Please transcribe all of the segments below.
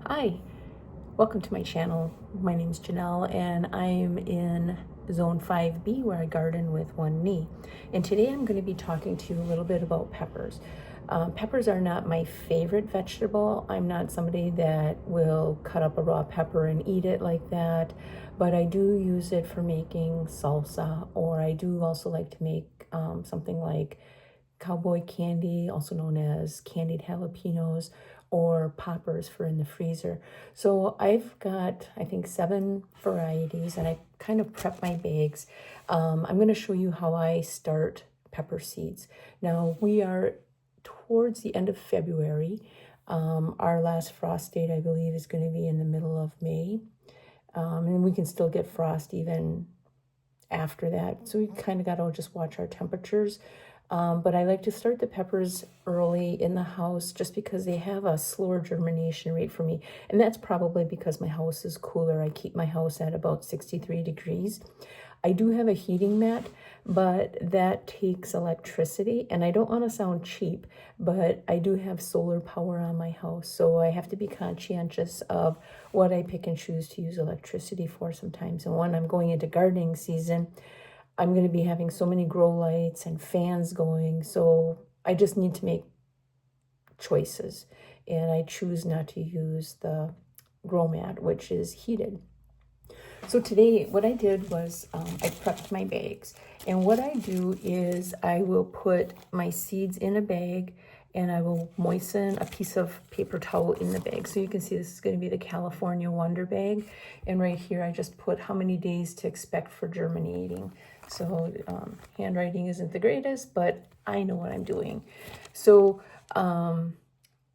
Hi, welcome to my channel. My name is Janelle and I am in Zone 5B where I garden with one knee. And today I'm going to be talking to you a little bit about peppers. Peppers are not my favorite vegetable. I'm not somebody that will cut up a raw pepper and eat it like that, but I do use it for making salsa, or I do also like to make something like cowboy candy, also known as candied jalapenos, or poppers for in the freezer. So I've got, I think, 7 varieties, and I kind of prep my bags. I'm going to show you how I start pepper seeds. Now, we are towards the end of February. Our last frost date, I believe, is going to be in the middle of May. And we can still get frost even after that. So we kind of got to just watch our temperatures. But I like to start the peppers early in the house just because they have a slower germination rate for me. And that's probably because my house is cooler. I keep my house at about 63 degrees. I do have a heating mat, but that takes electricity, and I don't want to sound cheap, but I do have solar power on my house, so I have to be conscientious of what I pick and choose to use electricity for sometimes. And when I'm going into gardening season, I'm going to be having so many grow lights and fans going, so I just need to make choices, and I choose not to use the grow mat, which is heated. So today what I did was I prepped my bags, and what I do is I will put my seeds in a bag and I will moisten a piece of paper towel in the bag. So you can see this is going to be the California Wonder bag, and right here I just put how many days to expect for germinating. So handwriting isn't the greatest, but I know what I'm doing. So I'm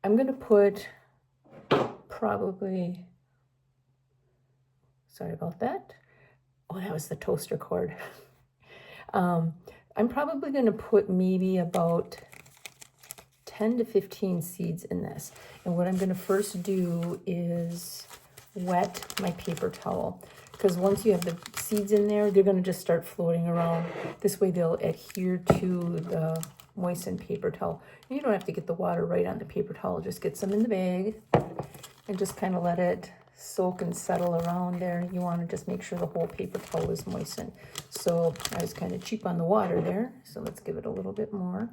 going to put probably, sorry about that. Oh, that was the toaster cord. I'm probably going to put maybe about 10 to 15 seeds in this. And what I'm going to first do is wet my paper towel, because once you have the seeds in there, they're going to just start floating around. This way they'll adhere to the moistened paper towel. And you don't have to get the water right on the paper towel. Just get some in the bag and just kind of let it soak and settle around there. You want to just make sure the whole paper towel is moistened. So I was kind of cheap on the water there, so let's give it a little bit more.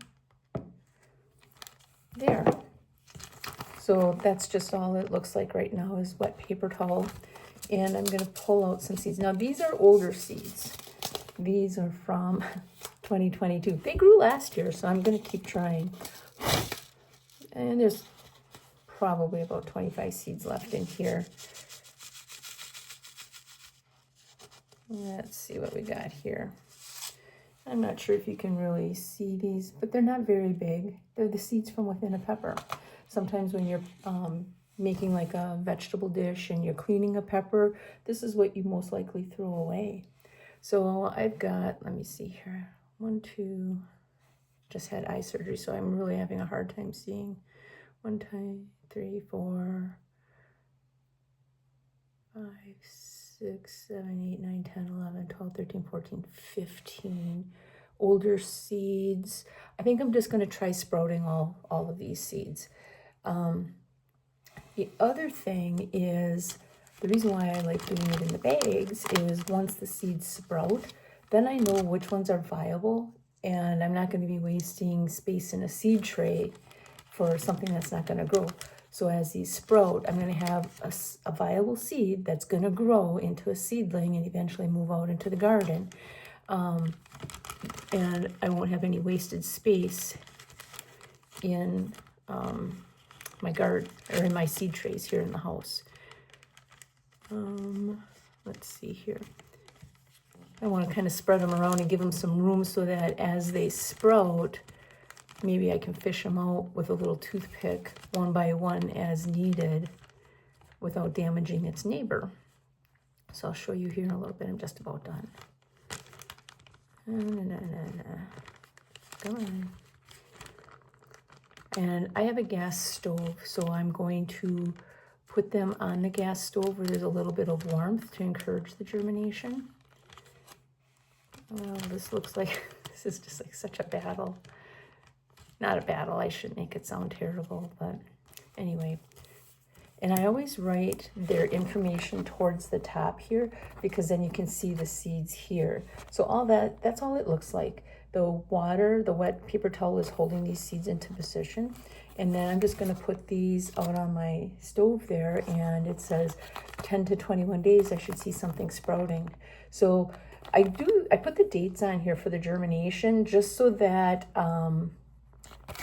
There. So that's just all it looks like right now is wet paper towel. And I'm going to pull out some seeds. Now these are older seeds. These are from 2022. They grew last year, so I'm going to keep trying. And there's probably about 25 seeds left in here. Let's see what we got here. I'm not sure if you can really see these, but they're not very big. They're the seeds from within a pepper. Sometimes when you're making like a vegetable dish and you're cleaning a pepper, this is what you most likely throw away. So I've got, let me see here, 1, 2, just had eye surgery, so I'm really having a hard time seeing. 1, 2, 3, 4, 5, 6, 7, 8, 9, 10, 11, 12, 13, 14, 15 older seeds. I think I'm just going to try sprouting all of these seeds. The other thing is, the reason why I like doing it in the bags is once the seeds sprout, then I know which ones are viable, and I'm not going to be wasting space in a seed tray for something that's not going to grow. So as these sprout, I'm going to have a viable seed that's going to grow into a seedling and eventually move out into the garden. And I won't have any wasted space in my garden or in my seed trays here in the house. Let's see here. I want to kind of spread them around and give them some room so that as they sprout, maybe I can fish them out with a little toothpick one by one as needed without damaging its neighbor. So I'll show you here in a little bit. I'm just about done. Come on. And I have a gas stove, so I'm going to put them on the gas stove where there's a little bit of warmth to encourage the germination. Oh, this looks like, this is just like such a battle. Not a battle, I shouldn't make it sound terrible, but anyway. And I always write their information towards the top here because then you can see the seeds here. So all that's all it looks like. The water, the wet paper towel is holding these seeds into position. And then I'm just gonna put these out on my stove there, and it says 10 to 21 days I should see something sprouting. So I put the dates on here for the germination just so that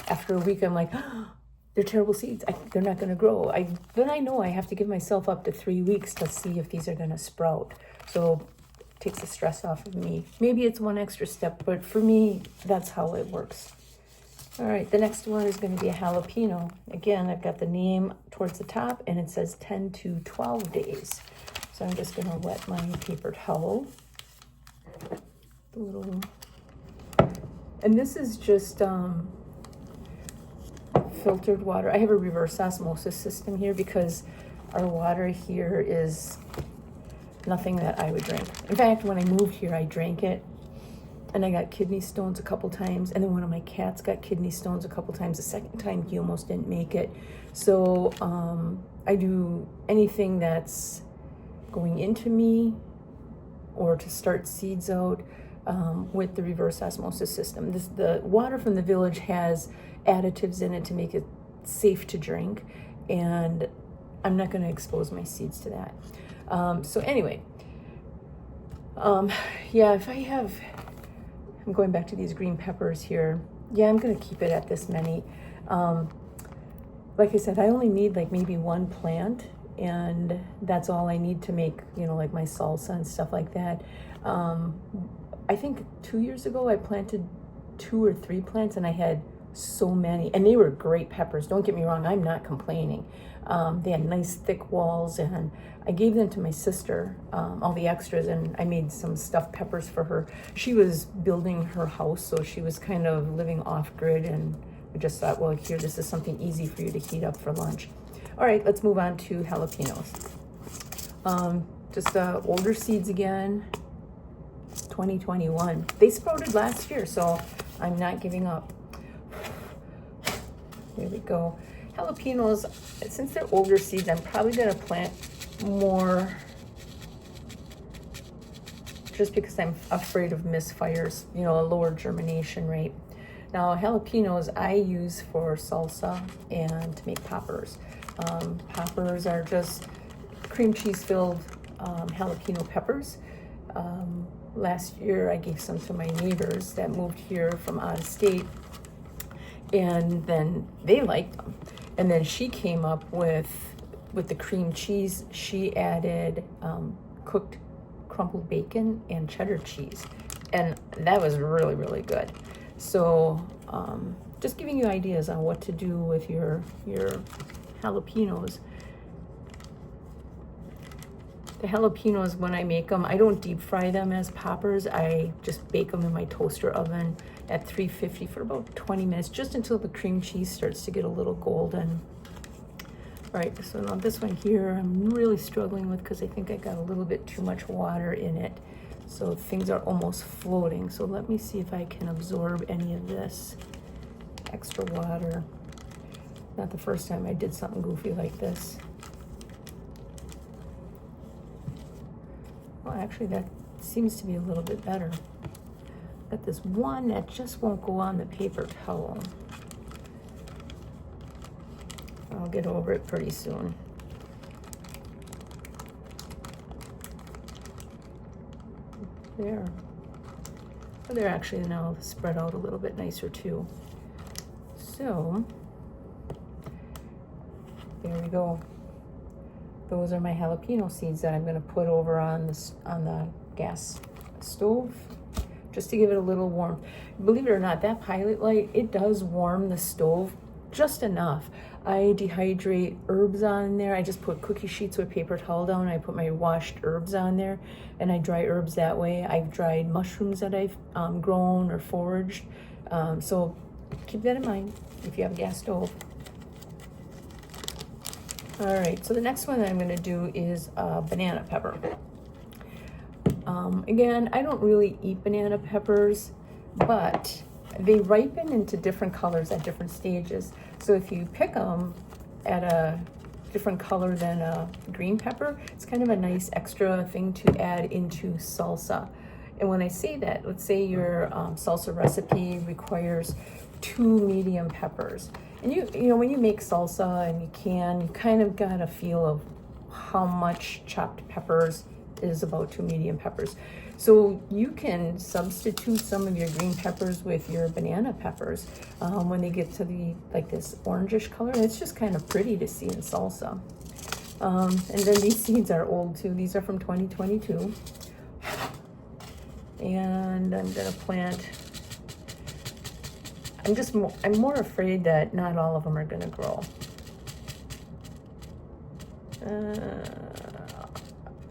after a week I'm like, oh, they're terrible seeds. They're not going to grow. Then I know I have to give myself up to 3 weeks to see if these are going to sprout. So it takes the stress off of me. Maybe it's one extra step, but for me, that's how it works. All right, the next one is going to be a jalapeno. Again, I've got the name towards the top, and it says 10 to 12 days. So I'm just going to wet my paper towel. And this is just filtered water. I have a reverse osmosis system here because our water here is nothing that I would drink. In fact, when I moved here, I drank it and I got kidney stones a couple times, and then one of my cats got kidney stones a couple times. The second time he almost didn't make it. So I do anything that's going into me or to start seeds out with the reverse osmosis system. The water from the village has additives in it to make it safe to drink, and I'm not going to expose my seeds to that. So anyway, yeah, I'm going back to these green peppers here. Yeah, I'm going to keep it at this many. Like I said, I only need like maybe one plant, and that's all I need to make, like my salsa and stuff like that. I think 2 years ago I planted 2 or 3 plants, and I had so many, and they were great peppers. Don't get me wrong, I'm not complaining. They had nice thick walls, and I gave them to my sister, all the extras, and I made some stuffed peppers for her. She was building her house, so she was kind of living off grid, and I just thought, well, here, this is something easy for you to heat up for lunch. All right, let's move on to jalapenos. Just older seeds again, 2021. They sprouted last year, so I'm not giving up. There we go. Jalapenos, since they're older seeds, I'm probably going to plant more just because I'm afraid of misfires, a lower germination rate. Now, jalapenos I use for salsa and to make poppers. Poppers are just cream cheese filled jalapeno peppers. Last year I gave some to my neighbors that moved here from out of state, and then they liked them. And then she came up with the cream cheese. She added cooked crumbled bacon and cheddar cheese, and that was really, really good. So just giving you ideas on what to do with your jalapenos. The jalapenos, when I make them, I don't deep fry them as poppers. I just bake them in my toaster oven at 350 for about 20 minutes, just until the cream cheese starts to get a little golden. All right, so now this one here, I'm really struggling with because I think I got a little bit too much water in it. So things are almost floating. So let me see if I can absorb any of this extra water. Not the first time I did something goofy like this. Well, actually, that seems to be a little bit better. Got this one that just won't go on the paper towel. I'll get over it pretty soon. There. Well, they're actually now spread out a little bit nicer too. So, there we go. Those are my jalapeno seeds that I'm going to put over on the gas stove, just to give it a little warmth. Believe it or not, that pilot light, it does warm the stove just enough. I dehydrate herbs on there. I just put cookie sheets with paper towel down. I put my washed herbs on there, and I dry herbs that way. I've dried mushrooms that I've grown or foraged. So keep that in mind if you have a gas stove. All right, so the next one that I'm going to do is banana pepper. Again, I don't really eat banana peppers, but they ripen into different colors at different stages. So if you pick them at different color than a green pepper. It's kind of a nice extra thing to add into salsa. And when I say that, let's say your salsa recipe requires 2 medium peppers. And you know, when you make salsa and you kind of got a feel of how much chopped peppers is about 2 medium peppers. So you can substitute some of your green peppers with your banana peppers when they get to the like this orangish color. And it's just kind of pretty to see in salsa. And then these seeds are old too. These are from 2022. And I'm gonna plant. I'm more afraid that not all of them are gonna grow. I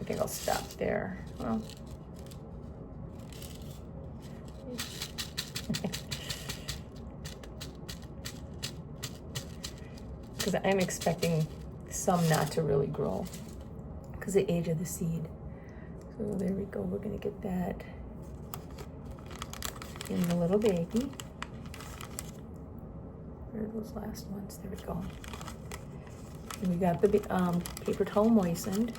think I'll stop there. Well, because I'm expecting some not to really grow because the age of the seed. So there we go. We're gonna get that in the little baggie. Where are those last ones? There we go. And we got the paper towel moistened.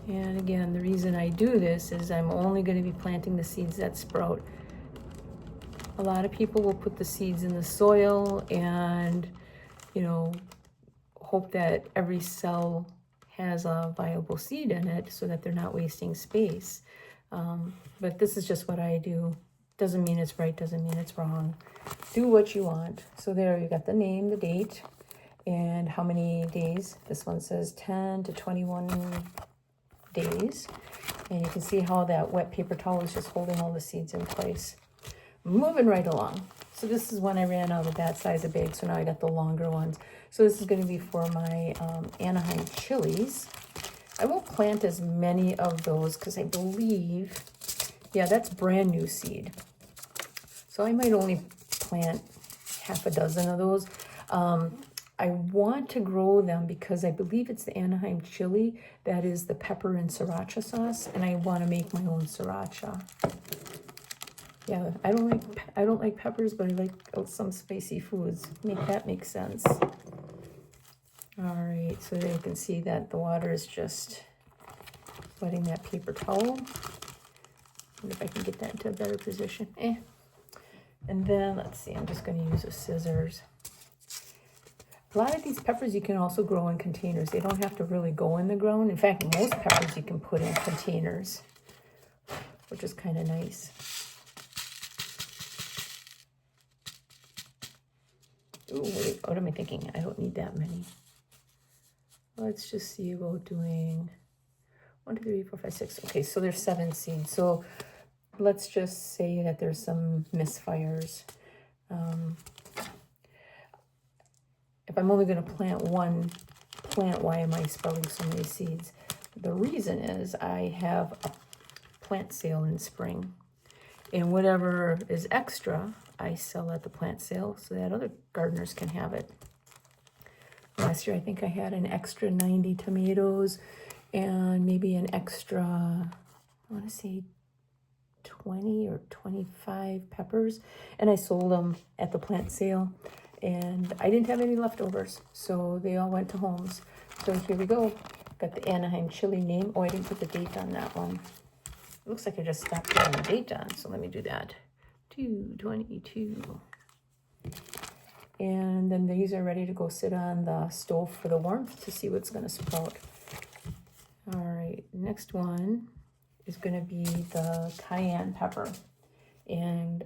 And again, the reason I do this is I'm only going to be planting the seeds that sprout. A lot of people will put the seeds in the soil and, you know, hope that every cell has a viable seed in it so that they're not wasting space. But this is just what I do. Doesn't mean it's right, doesn't mean it's wrong. Do what you want. So there you got the name, the date, and how many days. This one says 10 to 21 days. And you can see how that wet paper towel is just holding all the seeds in place. Moving right along. So this is when I ran out of that size of bag, so now I got the longer ones. So this is going to be for my Anaheim chilies. I won't plant as many of those because I believe, yeah, that's brand new seed. So I might only plant half a dozen of those. I want to grow them because I believe it's the Anaheim chili that is the pepper and sriracha sauce, and I want to make my own sriracha. Yeah, I don't like peppers, but I like some spicy foods. That make sense. All right, so there you can see that the water is just wetting that paper towel. Wonder if I can get that into a better position. And then let's see, I'm just going to use a scissors. A lot of these peppers you can also grow in containers. They don't have to really go in the ground. In fact, most peppers you can put in containers, which is kind of nice. Ooh, wait, what am I thinking? I don't need that many. Let's just see about doing 1, 2, 3, 4, 5, 6. Okay, so there's 7 seeds. So let's just say that there's some misfires. If I'm only going to plant one plant, why am I sprouting so many seeds? The reason is I have a plant sale in spring. And whatever is extra, I sell at the plant sale so that other gardeners can have it. Last year, I think I had an extra 90 tomatoes and maybe an extra, I want to say 20 or 25 peppers. And I sold them at the plant sale. And I didn't have any leftovers, so they all went to homes. So here we go. Got the Anaheim chili name. Oh, I didn't put the date on that one. It looks like I just stopped putting the date on, so let me do that. 2/22. And then these are ready to go sit on the stove for the warmth to see what's going to sprout. All right, next one is going to be the cayenne pepper. And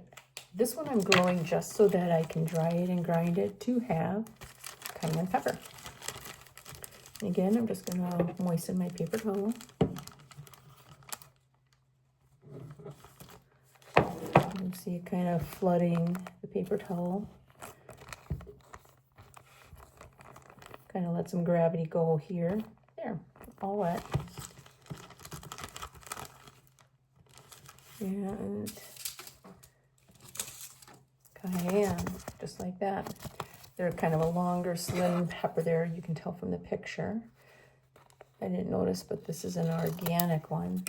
this one I'm growing just so that I can dry it and grind it to have cayenne pepper. And again, I'm just going to moisten my paper towel. You can see it kind of flooding the paper towel. Kind of let some gravity go here. There, all wet. And cayenne, just like that. They're kind of a longer, slim pepper there. You can tell from the picture. I didn't notice, but this is an organic one.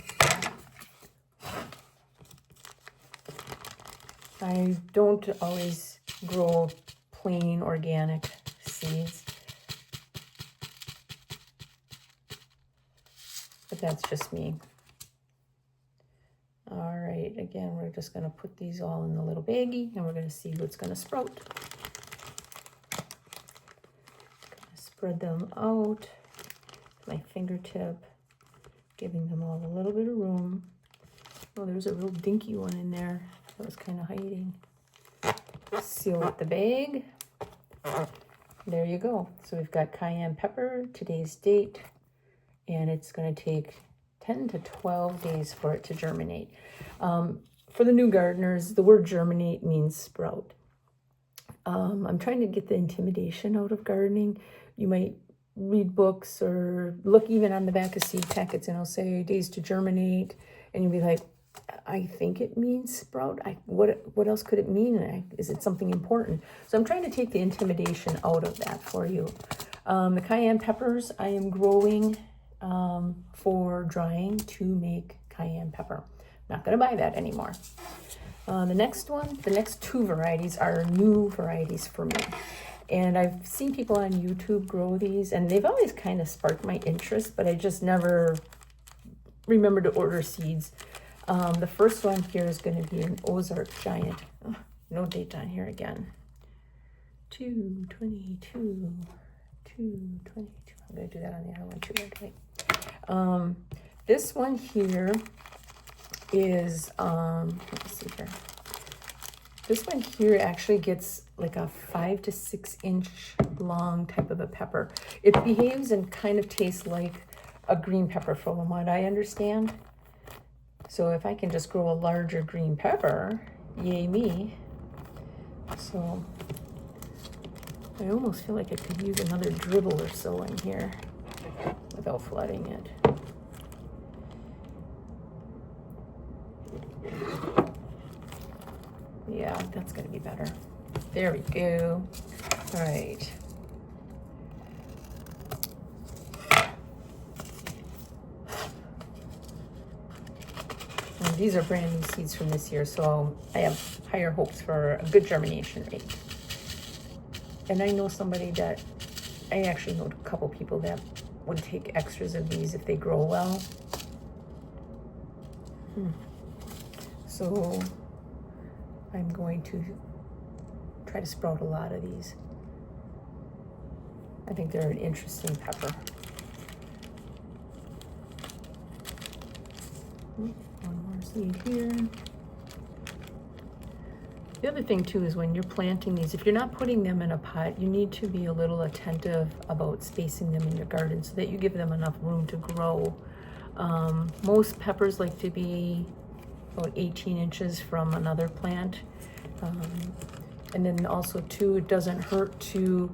I don't always grow plain organic seeds. but that's just me. All right, again, we're just going to put these all in the little baggie, and we're going to see what's going to sprout. Spread them out with my fingertip, giving them all a little bit of room. Oh, there's a real dinky one in there that was kind of hiding. Seal with the bag. There you go. So we've got cayenne pepper, today's date, and it's going to take 10 to 12 days for it to germinate. For the new gardeners, the word germinate means sprout. I'm trying to get the intimidation out of gardening. You might read books or look even on the back of seed packets, and it'll say days to germinate, and you'll be like, I think it means sprout. What else could it mean? Is it something important? So I'm trying to take the intimidation out of that for you. The cayenne peppers I am growing for drying to make cayenne pepper. Not going to buy that anymore. The next two varieties are new varieties for me. And I've seen people on YouTube grow these, and they've always kind of sparked my interest, but I just never remembered to order seeds. The first one here is going to be an Ozark Giant. Oh, no date on here again. 2/22. 2/22. I'm going to do that on the other one too, right? This one here is, let's see here. This one here actually gets like a 5 to 6 inch long type of a pepper. It behaves and kind of tastes like a green pepper from what I understand. So if I can just grow a larger green pepper, yay me. So I almost feel like I could use another dribble or so in here without flooding it. Yeah, that's gonna be better. There we go. All right. And these are brand new seeds from this year, so I have higher hopes for a good germination rate. And I know I actually know a couple people that would take extras of these if they grow well. So I'm going to try to sprout a lot of these. I think they're an interesting pepper. One more seed here. The other thing too is when you're planting these, if you're not putting them in a pot, you need to be a little attentive about spacing them in your garden so that you give them enough room to grow. Most peppers like to be about 18 inches from another plant. And then also too, it doesn't hurt to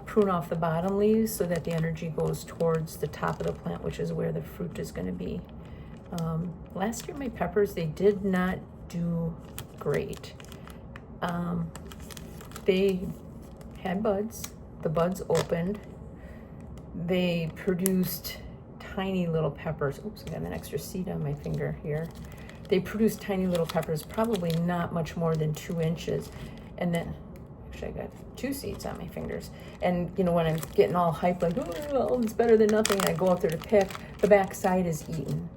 prune off the bottom leaves so that the energy goes towards the top of the plant, which is where the fruit is going to be. Last year my peppers, they did not do great. They had buds, the buds opened, they produced tiny little peppers. Oops, I got an extra seed on my finger here. They produced tiny little peppers, probably not much more than 2 inches. And then, actually I got 2 seeds on my fingers. And you know, when I'm getting all hyped, like, oh, it's better than nothing, I go out there to pick, the back side is eaten.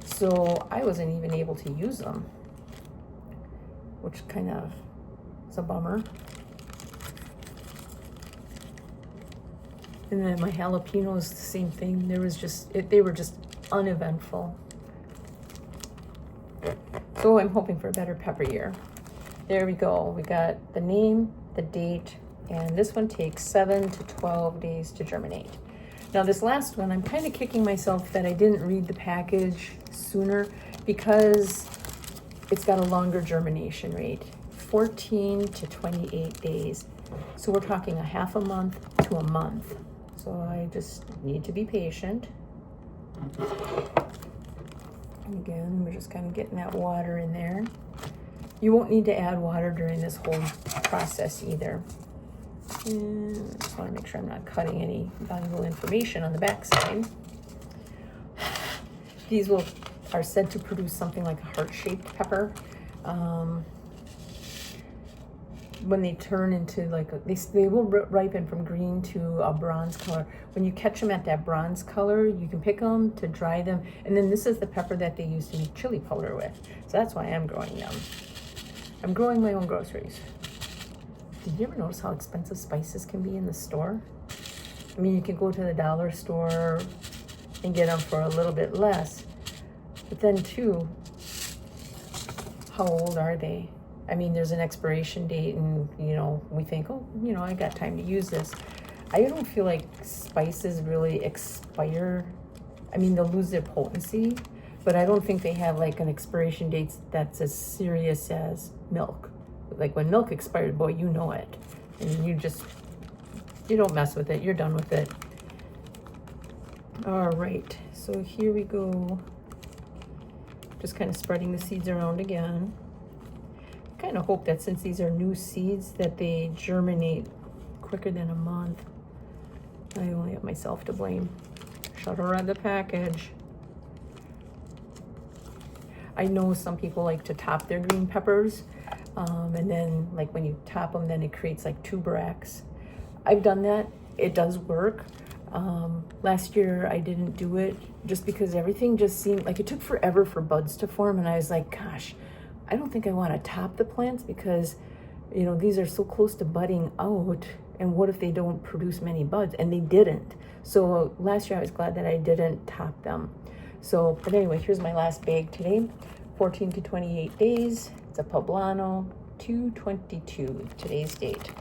So I wasn't even able to use them, which kind of is a bummer. And then my jalapenos, the same thing. They were just uneventful. So I'm hoping for a better pepper year. There we go. We got the name, the date, and this one takes 7 to 12 days to germinate. Now this last one, I'm kind of kicking myself that I didn't read the package sooner because it's got a longer germination rate, 14 to 28 days. So we're talking a half a month to a month. So I just need to be patient. And again, we're just kind of getting that water in there. You won't need to add water during this whole process either. And I just want to make sure I'm not cutting any valuable information on the back side. These are said to produce something like a heart-shaped pepper. when they turn into like, they will ripen from green to a bronze color. When you catch them at that bronze color, you can pick them to dry them. And then this is the pepper that they use to make chili powder with. So that's why I'm growing them. I'm growing my own groceries. Did you ever notice how expensive spices can be in the store? I mean, you can go to the dollar store and get them for a little bit less. But then too, how old are they? I mean, there's an expiration date and, you know, we think, oh, you know, I got time to use this. I don't feel like spices really expire. I mean, they'll lose their potency, but I don't think they have like an expiration date that's as serious as milk. Like when milk expired, boy, you know it. And you don't mess with it. You're done with it. All right, so here we go. Just kind of spreading the seeds around again. Kind of hope that since these are new seeds that they germinate quicker than a month. I only have myself to blame. Shut her on the package. I know some people like to top their green peppers, and then like when you top them, then it creates like tuberacles. I've done that. It does work. Last year I didn't do it just because everything just seemed like it took forever for buds to form, and I was like, gosh, I don't think I want to top the plants because, you know, these are so close to budding out, and what if they don't produce many buds? And they didn't. So last year I was glad that I didn't top them. So, but anyway, here's my last bag today. 14 to 28 days. It's a Poblano 222, today's date.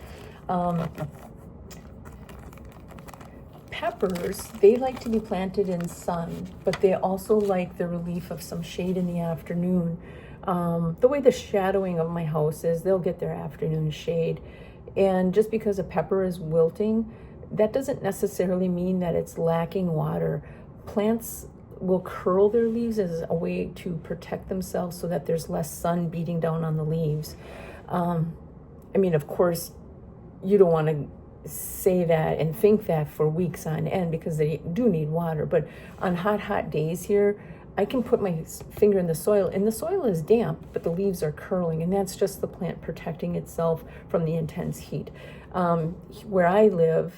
Peppers, they like to be planted in sun, but they also like the relief of some shade in the afternoon. The way the shadowing of my house is, they'll get their afternoon shade. And just because a pepper is wilting, that doesn't necessarily mean that it's lacking water. Plants will curl their leaves as a way to protect themselves so that there's less sun beating down on the leaves. I mean, of course, you don't want to say that and think that for weeks on end because they do need water. But on hot days here, I can put my finger in the soil, and the soil is damp, but the leaves are curling, and that's just the plant protecting itself from the intense heat. Where I live,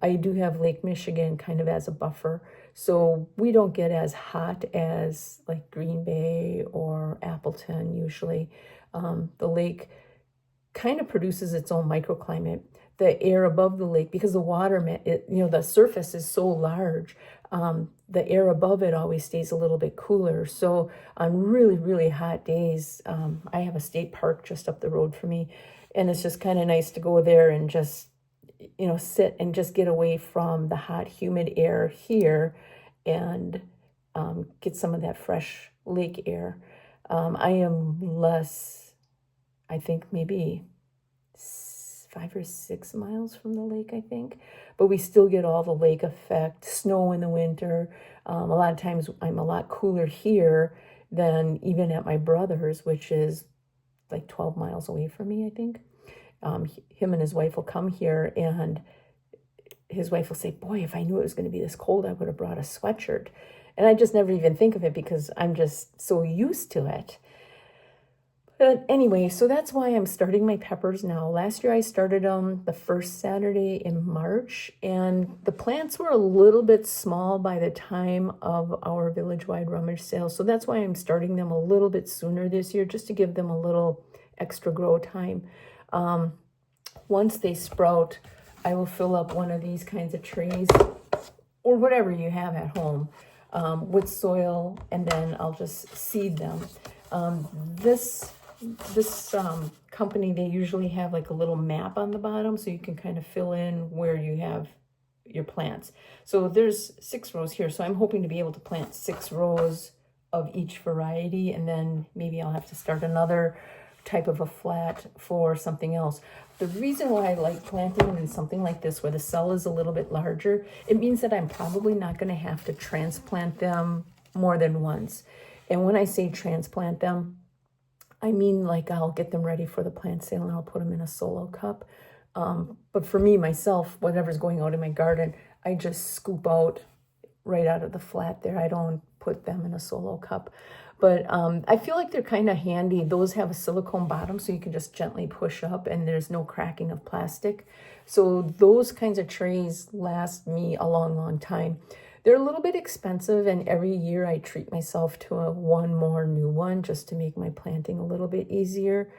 I do have Lake Michigan kind of as a buffer, so we don't get as hot as like Green Bay or Appleton usually. The lake kind of produces its own microclimate. The air above the lake, because the water, the surface is so large, the air above it always stays a little bit cooler. So on really, really hot days, I have a state park just up the road from me, and it's just kind of nice to go there and just, sit and just get away from the hot, humid air here and get some of that fresh lake air. I am less, I think maybe 5 or 6 miles from the lake, I think, but we still get all the lake effect, snow in the winter. A lot of times I'm a lot cooler here than even at my brother's, which is like 12 miles away from me, I think. Him and his wife will come here, and his wife will say, boy, if I knew it was going to be this cold, I would have brought a sweatshirt. And I just never even think of it because I'm just so used to it. But anyway, so that's why I'm starting my peppers now. Last year I started them the first Saturday in March, and the plants were a little bit small by the time of our village-wide rummage sale. So that's why I'm starting them a little bit sooner this year, just to give them a little extra grow time. Once they sprout, I will fill up one of these kinds of trays or whatever you have at home with soil, and then I'll just seed them. This company, they usually have like a little map on the bottom so you can kind of fill in where you have your plants. So there's 6 rows here, so I'm hoping to be able to plant 6 rows of each variety, and then maybe I'll have to start another type of a flat for something else. The reason why I like planting them in something like this where the cell is a little bit larger, it means that I'm probably not going to have to transplant them more than once. And when I say transplant them, I mean like I'll get them ready for the plant sale and I'll put them in a solo cup. But for me, myself, whatever's going out in my garden, I just scoop out right out of the flat there. I don't put them in a solo cup. But I feel like they're kind of handy. Those have a silicone bottom, so you can just gently push up and there's no cracking of plastic. So those kinds of trays last me a long, long time. They're a little bit expensive, and every year I treat myself to one more new one just to make my planting a little bit easier.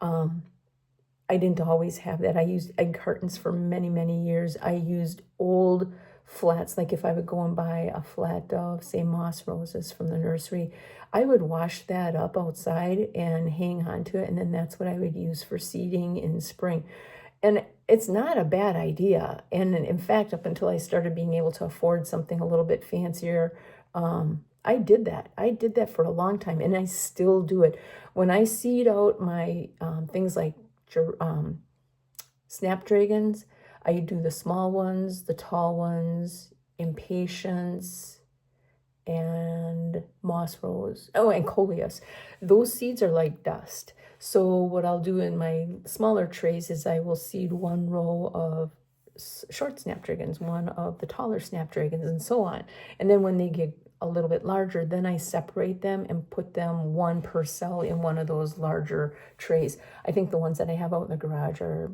I didn't always have that. I used egg cartons for many, many years. I used old flats, like if I would go and buy a flat of, say, moss roses from the nursery, I would wash that up outside and hang on to it, and then that's what I would use for seeding in spring. And it's not a bad idea. And in fact, up until I started being able to afford something a little bit fancier, I did that. I did that for a long time, and I still do it. When I seed out my things like snapdragons, I do the small ones, the tall ones, impatiens, and moss rose. Oh, and coleus. Those seeds are like dust. So what I'll do in my smaller trays is I will seed one row of short snapdragons, one of the taller snapdragons, and so on. And then when they get a little bit larger, then I separate them and put them one per cell in one of those larger trays. I think the ones that I have out in the garage are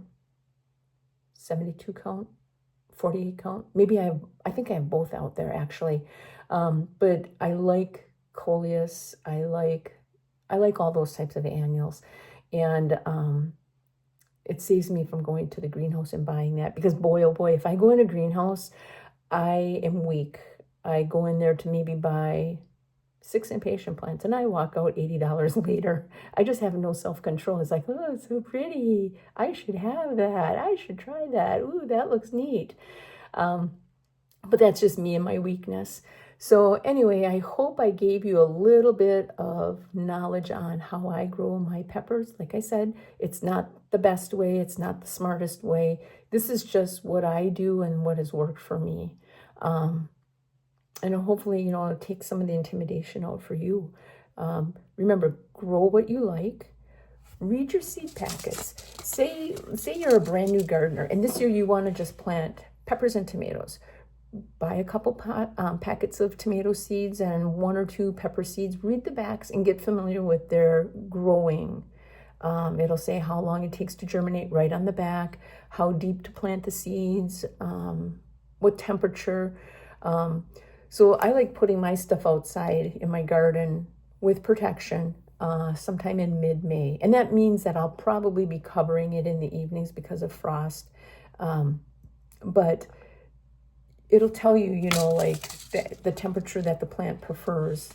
72 count, 48 count. Maybe I think I have both out there actually. But I like coleus. I like all those types of annuals. And it saves me from going to the greenhouse and buying that, because boy, oh boy, if I go in a greenhouse, I am weak. I go in there to maybe buy 6 impatient plants and I walk out $80 later. I just have no self-control. It's like, oh, it's so pretty. I should have that. I should try that. Ooh, that looks neat. But that's just me and my weakness. So anyway, I hope I gave you a little bit of knowledge on how I grow my peppers. Like I said, it's not the best way. It's not the smartest way. This is just what I do and what has worked for me. And hopefully, it'll take some of the intimidation out for you. Remember, grow what you like. Read your seed packets. Say you're a brand new gardener and this year you want to just plant peppers and tomatoes. Buy a couple packets of tomato seeds and 1 or 2 pepper seeds. Read the backs and get familiar with their growing. It'll say how long it takes to germinate right on the back, how deep to plant the seeds, what temperature. So I like putting my stuff outside in my garden with protection sometime in mid-May. And that means that I'll probably be covering it in the evenings because of frost. But it'll tell you, like the temperature that the plant prefers.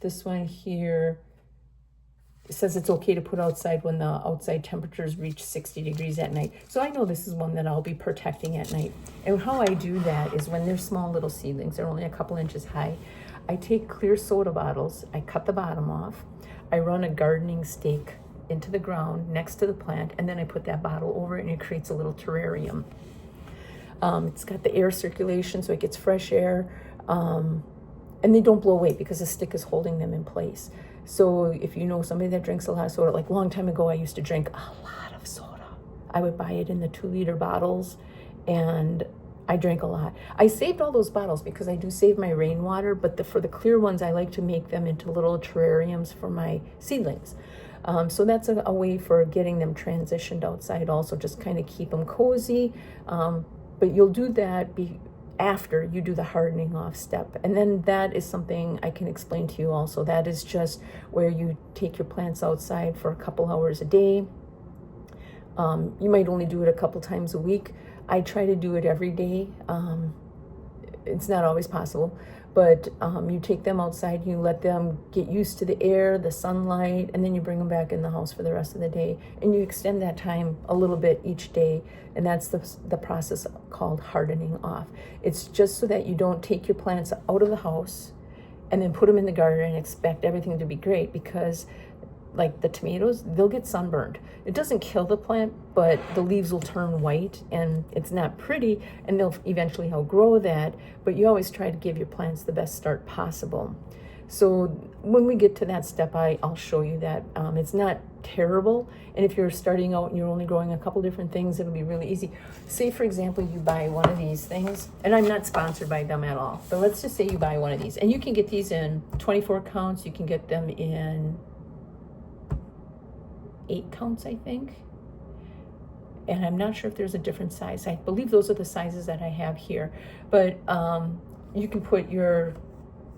This one here, it says it's okay to put outside when the outside temperatures reach 60 degrees at night. So I know this is one that I'll be protecting at night. And how I do that is when they're small little seedlings, they're only a couple inches high, I take clear soda bottles, I cut the bottom off, I run a gardening stake into the ground next to the plant, and then I put that bottle over it and it creates a little terrarium. It's got the air circulation so it gets fresh air, and they don't blow away because the stick is holding them in place. So if you know somebody that drinks a lot of soda, like a long time ago I used to drink a lot of soda. I would buy it in the 2-liter bottles and I drank a lot. I saved all those bottles because I do save my rainwater, but for the clear ones I like to make them into little terrariums for my seedlings. So that's a way for getting them transitioned outside also, just kind of keep them cozy. But you'll do that after you do the hardening off step. And then that is something I can explain to you also. That is just where you take your plants outside for a couple hours a day. You might only do it a couple times a week. I try to do it every day. It's not always possible, but you take them outside, you let them get used to the air, the sunlight, and then you bring them back in the house for the rest of the day. And you extend that time a little bit each day. And that's the process called hardening off. It's just so that you don't take your plants out of the house and then put them in the garden and expect everything to be great, because like the tomatoes, they'll get sunburned. It doesn't kill the plant, but the leaves will turn white and it's not pretty, and they'll eventually outgrow that, but you always try to give your plants the best start possible. So when we get to that step, I'll show you that. It's not terrible. And if you're starting out and you're only growing a couple different things, it'll be really easy. Say, for example, you buy one of these things, and I'm not sponsored by them at all, but let's just say you buy one of these, and you can get these in 24 counts. You can get them in 8 counts, I think. And I'm not sure if there's a different size. I believe those are the sizes that I have here. But you can put your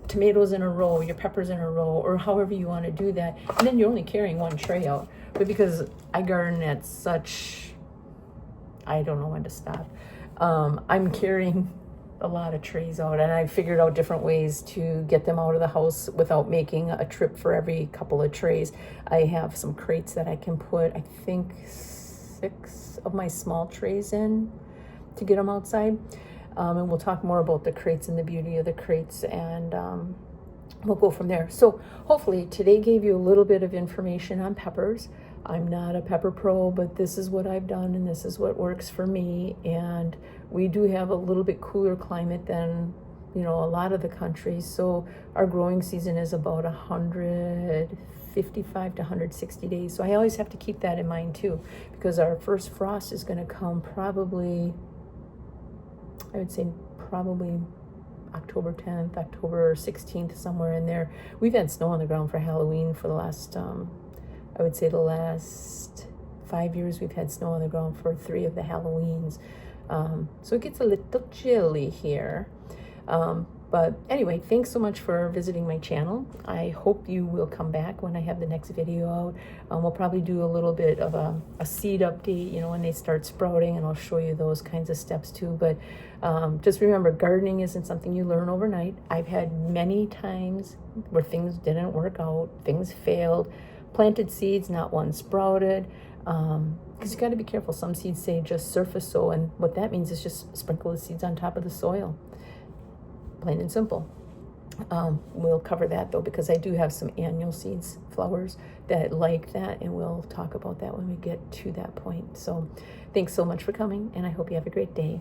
tomatoes in a row, your peppers in a row, or however you want to do that. And then you're only carrying one tray out. But because I garden at such, I don't know when to stop. I'm carrying a lot of trays out, and I figured out different ways to get them out of the house without making a trip for every couple of trays. I have some crates that I can put, I think 6 of my small trays in to get them outside. And we'll talk more about the crates and the beauty of the crates, and we'll go from there. So hopefully today gave you a little bit of information on peppers. I'm not a pepper pro, but this is what I've done, and this is what works for me. And we do have a little bit cooler climate than, you know, a lot of the country. So our growing season is about 155 to 160 days. So I always have to keep that in mind too, because our first frost is going to come probably, I would say probably October 10th, October 16th, somewhere in there. We've had snow on the ground for Halloween for the last, I would say the last 5 years. We've had snow on the ground for 3 of the Halloweens. So it gets a little chilly here. But anyway, thanks so much for visiting my channel. I hope you will come back when I have the next video out. We'll probably do a little bit of a seed update, you know, when they start sprouting, and I'll show you those kinds of steps too. But just remember, gardening isn't something you learn overnight. I've had many times where things didn't work out, things failed, planted seeds, not one sprouted. Because you got to be careful. Some seeds say just surface sow, and what that means is just sprinkle the seeds on top of the soil. Plain and simple. We'll cover that though, because I do have some annual seeds, flowers that like that, and we'll talk about that when we get to that point. So thanks so much for coming, and I hope you have a great day.